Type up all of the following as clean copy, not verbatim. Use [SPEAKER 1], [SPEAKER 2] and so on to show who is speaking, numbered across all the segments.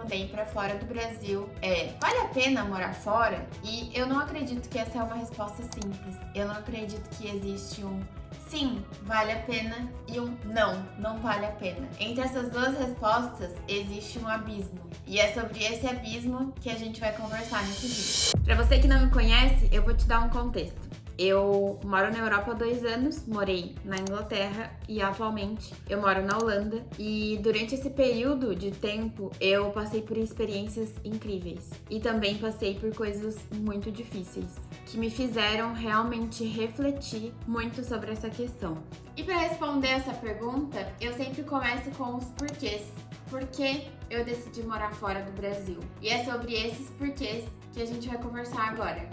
[SPEAKER 1] também para fora do Brasil é: vale a pena morar fora? E eu não acredito que essa é uma resposta simples. Eu não acredito que existe um sim, vale a pena e um não, não vale a pena. Entre essas duas respostas existe um abismo. E é sobre esse abismo que a gente vai conversar nesse vídeo. Para você que não me conhece, eu vou te dar um contexto. Eu moro na Europa há 2 anos, morei na Inglaterra e atualmente eu moro na Holanda. E durante esse período de tempo eu passei por experiências incríveis e também passei por coisas muito difíceis que me fizeram realmente refletir muito sobre essa questão. E para responder essa pergunta, eu sempre começo com os porquês. Por que eu decidi morar fora do Brasil? E é sobre esses porquês que a gente vai conversar agora.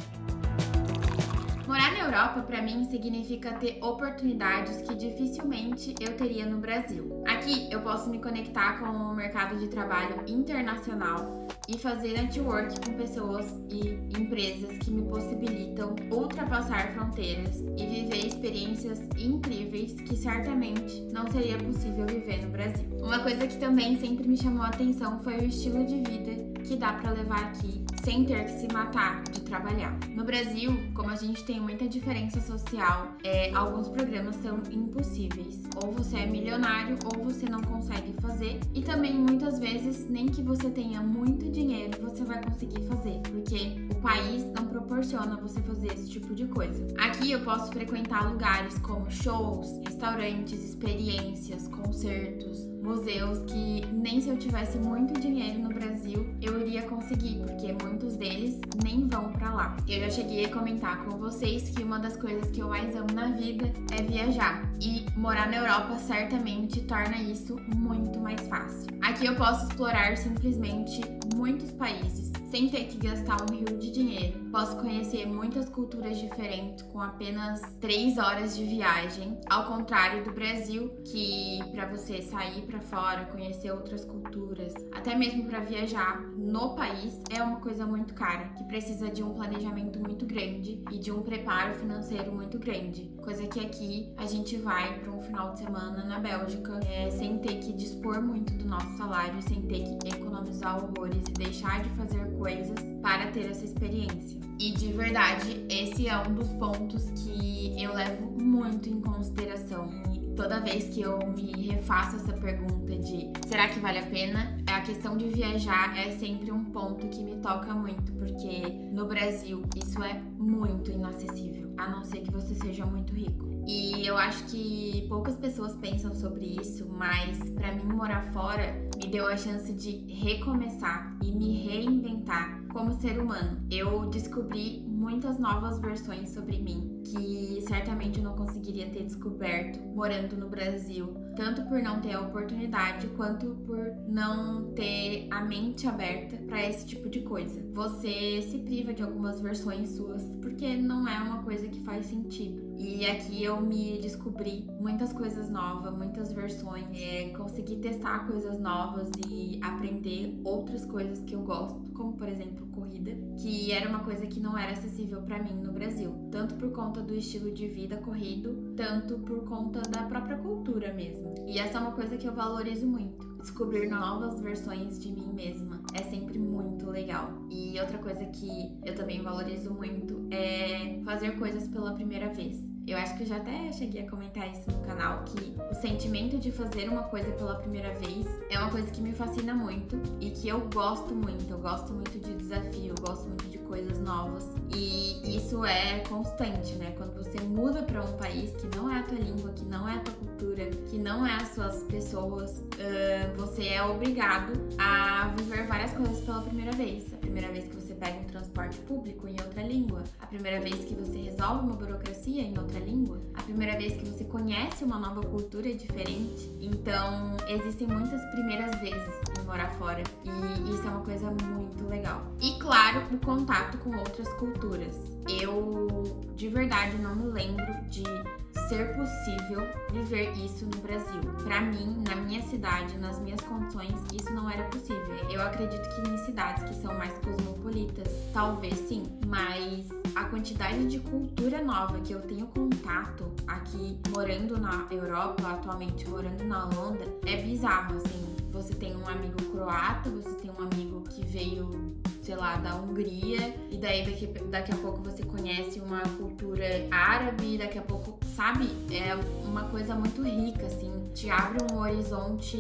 [SPEAKER 1] Morar na Europa, para mim, significa ter oportunidades que dificilmente eu teria no Brasil. Aqui, eu posso me conectar com o mercado de trabalho internacional e fazer network com pessoas e empresas que me possibilitam ultrapassar fronteiras e viver experiências incríveis que certamente não seria possível viver no Brasil. Uma coisa que também sempre me chamou a atenção foi o estilo de vida que dá para levar aqui sem ter que se matar de trabalhar. No Brasil, como a gente tem muita diferença social, alguns programas são impossíveis. Ou você é milionário ou você não consegue fazer. E também muitas vezes nem que você tenha muito dinheiro você vai conseguir fazer, porque o país não proporciona você fazer esse tipo de coisa. Aqui eu posso frequentar lugares como shows, restaurantes, experiências, concertos, museus que nem se eu tivesse muito dinheiro no Brasil eu iria conseguir, porque muitos deles nem vão pra lá. Eu já cheguei a comentar com vocês que uma das coisas que eu mais amo na vida é viajar, e morar na Europa certamente torna isso muito mais fácil. Aqui eu posso explorar simplesmente muitos países sem ter que gastar um rio de dinheiro. Posso conhecer muitas culturas diferentes com apenas 3 horas de viagem, ao contrário do Brasil, que para você sair para fora, conhecer outras culturas, até mesmo para viajar no país, é uma coisa muito cara, que precisa de um planejamento muito grande e de um preparo financeiro muito grande. Coisa que aqui a gente vai para um final de semana na Bélgica sem ter que dispor muito do nosso salário, sem ter que economizar horrores e deixar de fazer coisas para ter essa experiência. E de verdade, esse é um dos pontos que eu levo muito em consideração. E toda vez que eu me refaço essa pergunta de será que vale a pena? A questão de viajar é sempre um ponto que me toca muito, porque no Brasil isso é muito inacessível, a não ser que você seja muito rico. E eu acho que poucas pessoas pensam sobre isso, mas pra mim morar fora me deu a chance de recomeçar e me reinventar como ser humano. Eu descobri muitas novas versões sobre mim que certamente eu não conseguiria ter descoberto morando no Brasil, tanto por não ter a oportunidade quanto por não ter a mente aberta para esse tipo de coisa. Você se priva de algumas versões suas porque não é uma coisa que faz sentido. E aqui eu me descobri muitas coisas novas, muitas versões, consegui testar coisas novas e aprender outras coisas que eu gosto, como por exemplo corrida, que era uma coisa que não era acessível para mim no Brasil, tanto por conta do estilo de vida corrido, tanto por conta da própria cultura mesmo. E essa é uma coisa que eu valorizo muito. Descobrir novas versões de mim mesma é sempre muito legal. E outra coisa que eu também valorizo muito é fazer coisas pela primeira vez. Eu acho que eu já até cheguei a comentar isso no canal, que o sentimento de fazer uma coisa pela primeira vez é uma coisa que me fascina muito e que eu gosto muito. Eu gosto muito de desafio, eu gosto muito de coisas novas. E isso é constante, né? Quando você muda para um país que não é a tua língua, que não é a tua cultura, que não é as suas pessoas, você é obrigado a viver várias coisas pela primeira vez. A primeira vez que você pega um transporte público em outra língua, a primeira vez que você resolve uma burocracia em outra língua, a primeira vez que você conhece uma nova cultura diferente. Então, existem muitas primeiras vezes em morar fora e isso é uma coisa muito legal. E claro, o contato com outras culturas. Eu de verdade não me lembro de ser possível viver isso no Brasil. Pra mim, na minha cidade, nas minhas condições, isso não era possível. Eu acredito que em cidades que são mais cosmopolitas, talvez sim, mas a quantidade de cultura nova que eu tenho contato aqui, morando na Europa, atualmente morando na Holanda, é bizarro, assim. você tem um amigo croata, você tem um amigo que veio, sei lá, da Hungria, e daí daqui a pouco você conhece uma cultura árabe, daqui a pouco, sabe? É uma coisa muito rica, assim, te abre um horizonte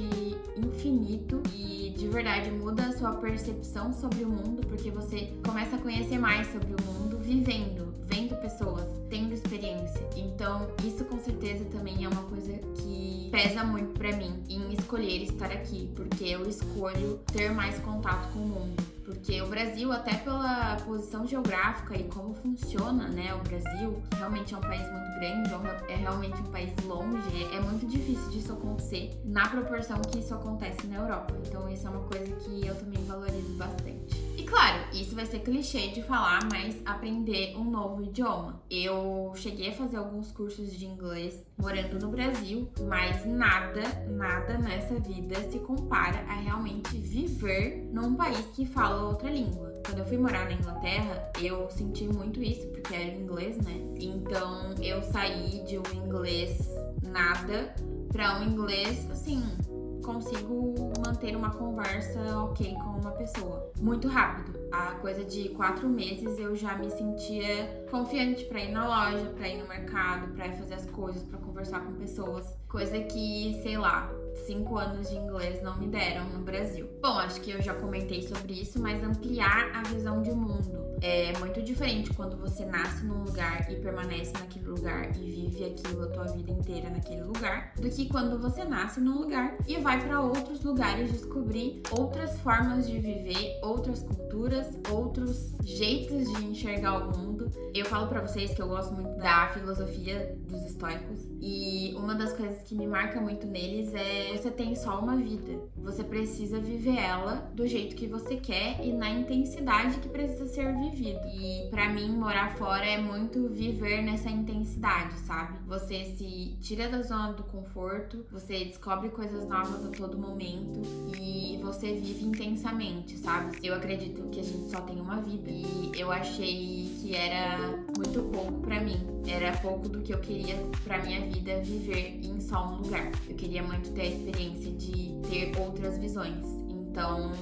[SPEAKER 1] infinito e de verdade muda a sua percepção sobre o mundo, porque você começa a conhecer mais sobre o mundo vendo pessoas, tendo experiência. Então, isso com certeza também é uma coisa que pesa muito pra mim em escolher estar aqui, porque eu escolho ter mais contato com o mundo. Porque o Brasil, até pela posição geográfica e como funciona, né, o Brasil, que realmente é um país muito grande, é realmente um país longe, é muito difícil disso acontecer na proporção que isso acontece na Europa. Então isso é uma coisa que eu também valorizo bastante. E claro, isso vai ser clichê de falar, mas aprender um novo idioma. Eu cheguei a fazer alguns cursos de inglês morando no Brasil, mas nada nessa vida se compara a realmente viver num país que fala outra língua. Quando eu fui morar na Inglaterra, eu senti muito isso, porque era inglês, né? Então eu saí de um inglês nada pra um inglês, assim, consigo manter uma conversa ok com uma pessoa. Muito rápido. A coisa de 4 meses eu já me sentia confiante pra ir na loja, pra ir no mercado, pra ir fazer as coisas, pra conversar com pessoas. Coisa que, sei lá, 5 anos de inglês não me deram no Brasil. Bom, acho que eu já comentei sobre isso, mas ampliar a visão de mundo. É muito diferente quando você nasce num lugar e permanece naquele lugar e vive aquilo a tua vida inteira naquele lugar, do que quando você nasce num lugar e vai para outros lugares descobrir outras formas de viver, outras culturas, outros jeitos de enxergar o mundo. Eu falo para vocês que eu gosto muito da filosofia dos estoicos e uma das coisas que me marca muito neles é você tem só uma vida. Você precisa viver ela do jeito que você quer e na intensidade que precisa ser vivido. E pra mim, morar fora é muito viver nessa intensidade, sabe? Você se tira da zona do conforto, você descobre coisas novas a todo momento e você vive intensamente, sabe? Eu acredito que a gente só tem uma vida e eu achei que era muito pouco pra mim. Era pouco do que eu queria pra minha vida viver em só um lugar. Eu queria muito ter a experiência de ter outras visões. Então,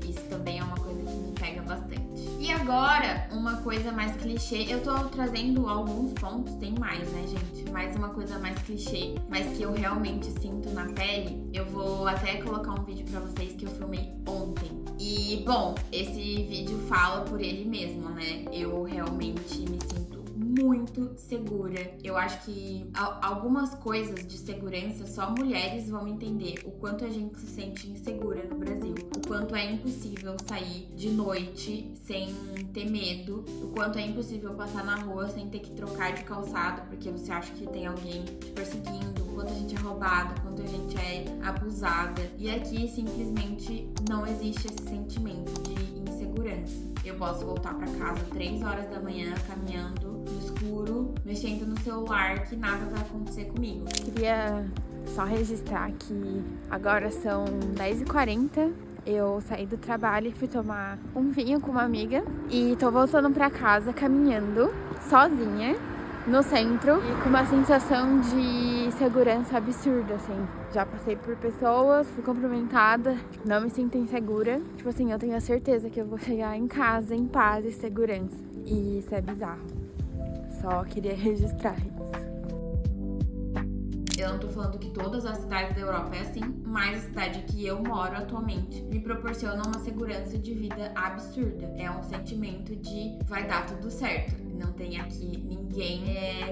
[SPEAKER 1] isso também é uma coisa que me pega bastante. E agora, uma coisa mais clichê. Eu tô trazendo alguns pontos, tem mais, né, gente? Mas uma coisa mais clichê, mas que eu realmente sinto na pele. Eu vou até colocar um vídeo pra vocês que eu filmei ontem. E, bom, esse vídeo fala por ele mesmo, né? Eu realmente me sinto muito segura. Eu acho que algumas coisas de segurança só mulheres vão entender o quanto a gente se sente insegura no Brasil, o quanto é impossível sair de noite sem ter medo, o quanto é impossível passar na rua sem ter que trocar de calçado porque você acha que tem alguém te perseguindo, o quanto a gente é roubada, o quanto a gente é abusada. E aqui simplesmente não existe esse sentimento de insegurança. Eu posso voltar pra casa 3 horas da manhã caminhando no escuro, mexendo no celular, que nada vai acontecer comigo.
[SPEAKER 2] Queria só registrar que agora são 10h40. Eu saí do trabalho e fui tomar um vinho com uma amiga e tô voltando pra casa caminhando sozinha no centro e com uma sensação de segurança absurda, assim. Já passei por pessoas, fui cumprimentada, não me sinto insegura. Tipo assim, eu tenho a certeza que eu vou chegar em casa em paz e segurança. E isso é bizarro. Só queria registrar isso.
[SPEAKER 1] Eu não tô falando que todas as cidades da Europa é assim, mas a cidade que eu moro atualmente me proporciona uma segurança de vida absurda. É um sentimento de vai dar tudo certo. Não tem aqui ninguém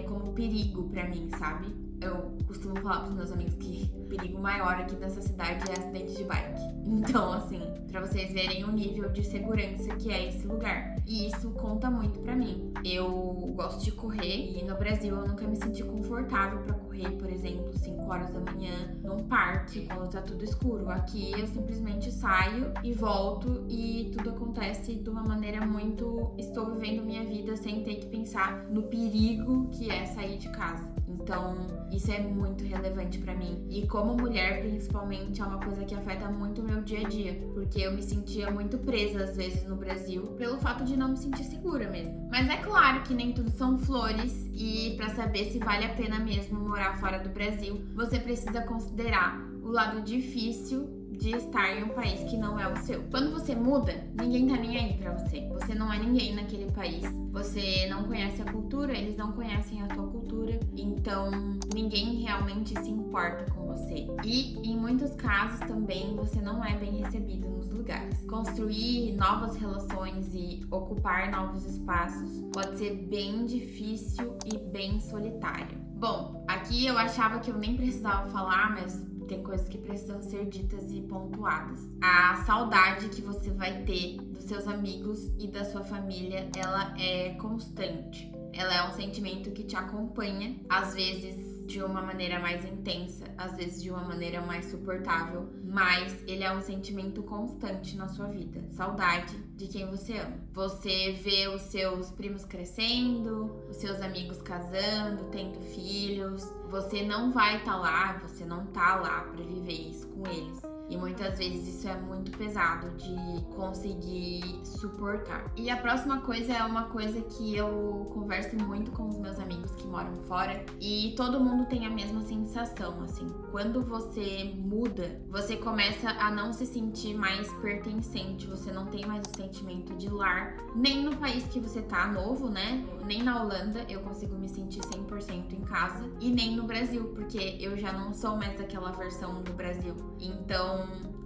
[SPEAKER 1] como perigo pra mim, sabe? Eu costumo falar pros meus amigos que o perigo maior aqui nessa cidade é acidente de bike. Então, assim, pra vocês verem o nível de segurança que é esse lugar. E isso conta muito pra mim. Eu gosto de correr e no Brasil eu nunca me senti confortável pra correr, por exemplo, 5 horas da manhã num parque, quando tá tudo escuro. Aqui eu simplesmente saio e volto e tudo acontece de uma maneira muito... Estou vivendo minha vida sem ter que pensar no perigo que é sair de casa. Então, isso é muito relevante pra mim. E como mulher, principalmente, é uma coisa que afeta muito o meu dia a dia. Porque eu me sentia muito presa, às vezes, no Brasil, pelo fato de não me sentir segura mesmo. Mas é claro que nem tudo são flores. E pra saber se vale a pena mesmo morar fora do Brasil, você precisa considerar o lado difícil de estar em um país que não é o seu. Quando você muda, ninguém tá nem aí pra você. Você não é ninguém naquele país. Você não conhece a cultura, eles não conhecem a tua cultura. Então, ninguém realmente se importa com você. E, em muitos casos, também, você não é bem recebido nos lugares. Construir novas relações e ocupar novos espaços pode ser bem difícil e bem solitário. Bom, aqui eu achava que eu nem precisava falar, mas tem coisas que precisam ser ditas e pontuadas. A saudade que você vai ter dos seus amigos e da sua família, ela é constante. Ela é um sentimento que te acompanha, às vezes de uma maneira mais intensa, às vezes de uma maneira mais suportável, mas ele é um sentimento constante na sua vida. Saudade de quem você ama. Você vê os seus primos crescendo, os seus amigos casando, tendo filhos. Você não vai estar lá, você não tá lá pra viver isso com eles. E muitas vezes isso é muito pesado de conseguir suportar. E a próxima coisa é uma coisa que eu converso muito com os meus amigos que moram fora. E todo mundo tem a mesma sensação, assim. Quando você muda, você começa a não se sentir mais pertencente. Você não tem mais o sentimento de lar. Nem no país que você tá novo, né? Nem na Holanda eu consigo me sentir 100% em casa. E nem no Brasil, porque eu já não sou mais daquela versão do Brasil. Então,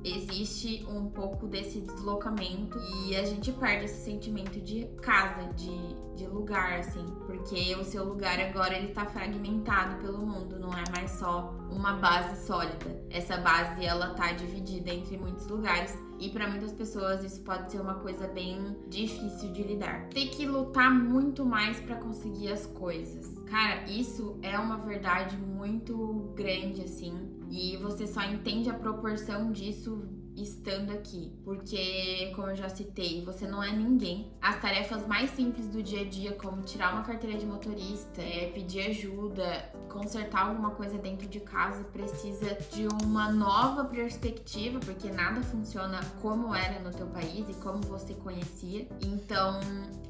[SPEAKER 1] existe um pouco desse deslocamento e a gente perde esse sentimento de casa, de lugar, assim, porque o seu lugar agora ele tá fragmentado pelo mundo, não é mais só uma base sólida. Essa base, ela tá dividida entre muitos lugares e para muitas pessoas isso pode ser uma coisa bem difícil de lidar. Ter que lutar muito mais para conseguir as coisas. Cara, isso é uma verdade muito grande, assim, e você só entende a proporção disso estando aqui, porque, como eu já citei, você não é ninguém. As tarefas mais simples do dia a dia, como tirar uma carteira de motorista, pedir ajuda, consertar alguma coisa dentro de casa, precisa de uma nova perspectiva, porque nada funciona como era no teu país e como você conhecia. Então,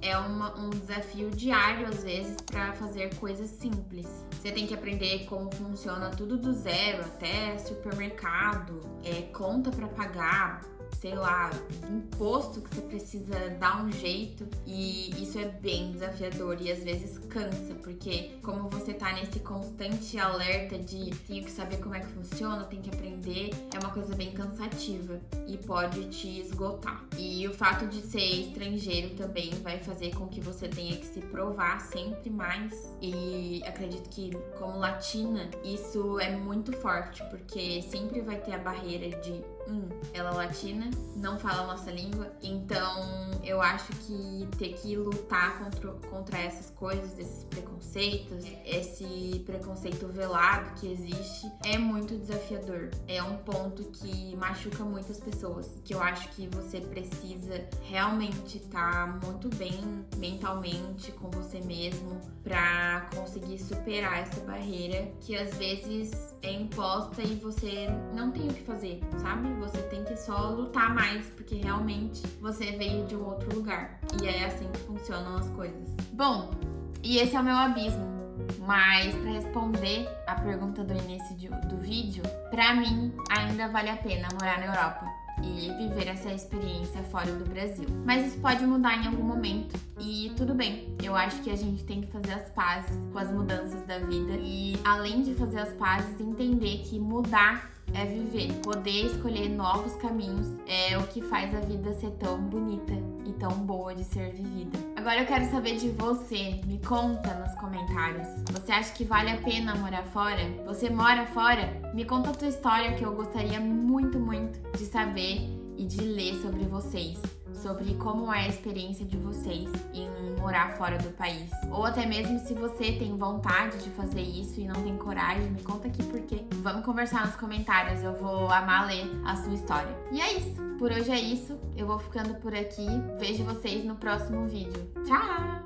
[SPEAKER 1] é um desafio diário, às vezes, para fazer coisas simples. Você tem que aprender como funciona tudo do zero, até supermercado, conta para pagar, sei lá, imposto que você precisa dar um jeito, e isso é bem desafiador e às vezes cansa, porque como você tá nesse constante alerta de tenho que saber como é que funciona, tenho que aprender, é uma coisa bem cansativa e pode te esgotar. E o fato de ser estrangeiro também vai fazer com que você tenha que se provar sempre mais, e acredito que como latina isso é muito forte, porque sempre vai ter a barreira de ela é latina, não fala a nossa língua, então eu acho que ter que lutar contra essas coisas, esses preconceitos, esse preconceito velado que existe, é muito desafiador. É um ponto que machuca muitas pessoas, que eu acho que você precisa realmente estar muito bem mentalmente com você mesmo pra conseguir superar essa barreira que às vezes é imposta e você não tem o que fazer, sabe? Você tem que só lutar mais, porque realmente você veio de um outro lugar. E é assim que funcionam as coisas. Bom, e esse é o meu abismo. Mas pra responder a pergunta do início do vídeo, pra mim ainda vale a pena morar na Europa e viver essa experiência fora do Brasil. Mas isso pode mudar em algum momento e tudo bem. Eu acho que a gente tem que fazer as pazes com as mudanças da vida e, além de fazer as pazes, entender que mudar é viver. Poder escolher novos caminhos é o que faz a vida ser tão bonita e tão boa de ser vivida. Agora eu quero saber de você. Me conta nos comentários. Você acha que vale a pena morar fora? Você mora fora? Me conta a tua história, que eu gostaria muito, muito de saber e de ler sobre vocês. Sobre como é a experiência de vocês em morar fora do país. Ou até mesmo se você tem vontade de fazer isso e não tem coragem, me conta aqui por quê. Vamos conversar nos comentários, eu vou amar ler a sua história. E é isso, por hoje é isso. Eu vou ficando por aqui. Vejo vocês no próximo vídeo. Tchau!